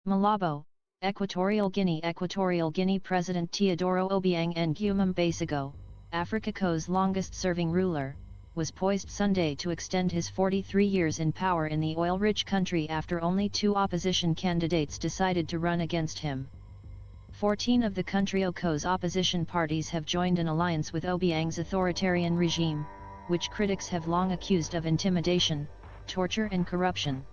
Malabo, Equatorial Guinea President Teodoro Obiang and Nguema Mbasogo, Africa's longest-serving ruler, was poised Sunday to extend his 43 years in power in the oil-rich country after only 2 opposition candidates decided to run against him. 14 of the country's opposition parties have joined an alliance with Obiang's authoritarian regime, which critics have long accused of intimidation, torture and corruption.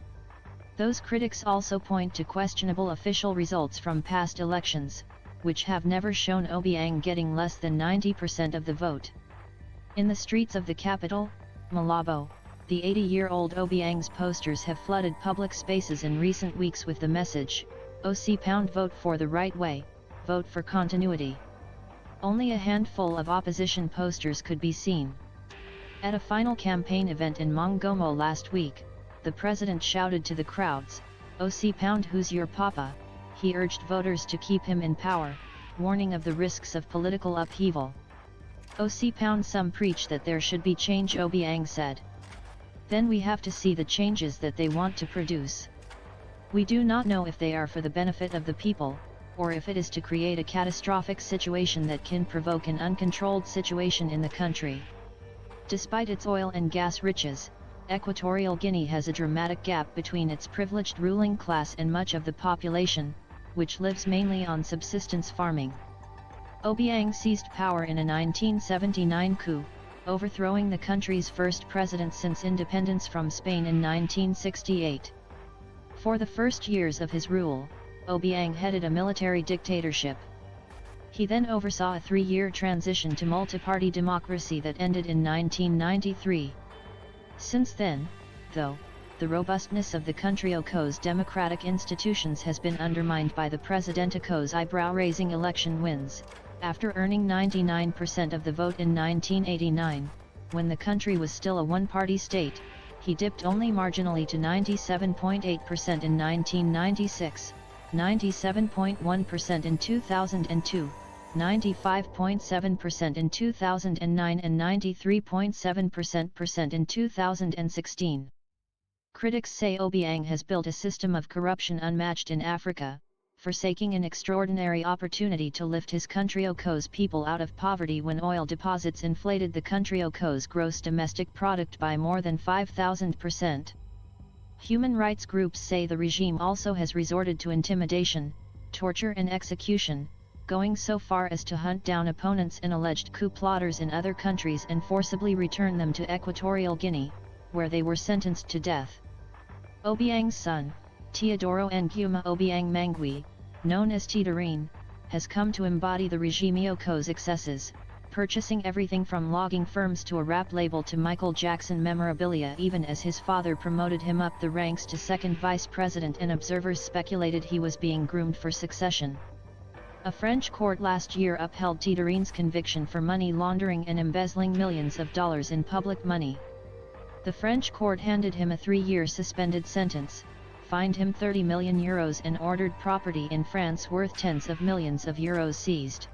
Those critics also point to questionable official results from past elections, which have never shown Obiang getting less than 90% of the vote. In the streets of the capital, Malabo, the 80-year-old Obiang's posters have flooded public spaces in recent weeks with the message, OC vote for the right way, vote for continuity. Only a handful of opposition posters could be seen. At a final campaign event in Nguema last week, the president shouted to the crowds, OC who's your papa? He urged voters to keep him in power, warning of the risks of political upheaval. OC some preach that there should be change, Obiang said. Then we have to see the changes that they want to produce. We do not know if they are for the benefit of the people, or if it is to create a catastrophic situation that can provoke an uncontrolled situation in the country. Despite its oil and gas riches, Equatorial Guinea has a dramatic gap between its privileged ruling class and much of the population, which lives mainly on subsistence farming. Obiang seized power in a 1979 coup, overthrowing the country's first president since independence from Spain in 1968. For the first years of his rule, Obiang headed a military dictatorship. He then oversaw a 3-year transition to multi-party democracy that ended in 1993. Since then, though, the robustness of the country's democratic institutions has been undermined by the president's eyebrow-raising election wins. After earning 99% of the vote in 1989, when the country was still a one-party state, he dipped only marginally to 97.8% in 1996, 97.1% in 2002, 95.7% in 2009 and 93.7% in 2016. Critics say Obiang has built a system of corruption unmatched in Africa, forsaking an extraordinary opportunity to lift his country's people out of poverty when oil deposits inflated the country's gross domestic product by more than 5,000%. Human rights groups say the regime also has resorted to intimidation, torture and execution, going so far as to hunt down opponents and alleged coup plotters in other countries and forcibly return them to Equatorial Guinea, where they were sentenced to death. Obiang's son, Teodoro Nguema Obiang Mangui, known as Teodoro, has come to embody the regime's excesses, purchasing everything from logging firms to a rap label to Michael Jackson memorabilia, even as his father promoted him up the ranks to second vice president and observers speculated he was being groomed for succession. A French court last year upheld Teodoro's conviction for money laundering and embezzling millions of dollars in public money. The French court handed him a 3-year suspended sentence, fined him €30 million and ordered property in France worth tens of millions of euros seized.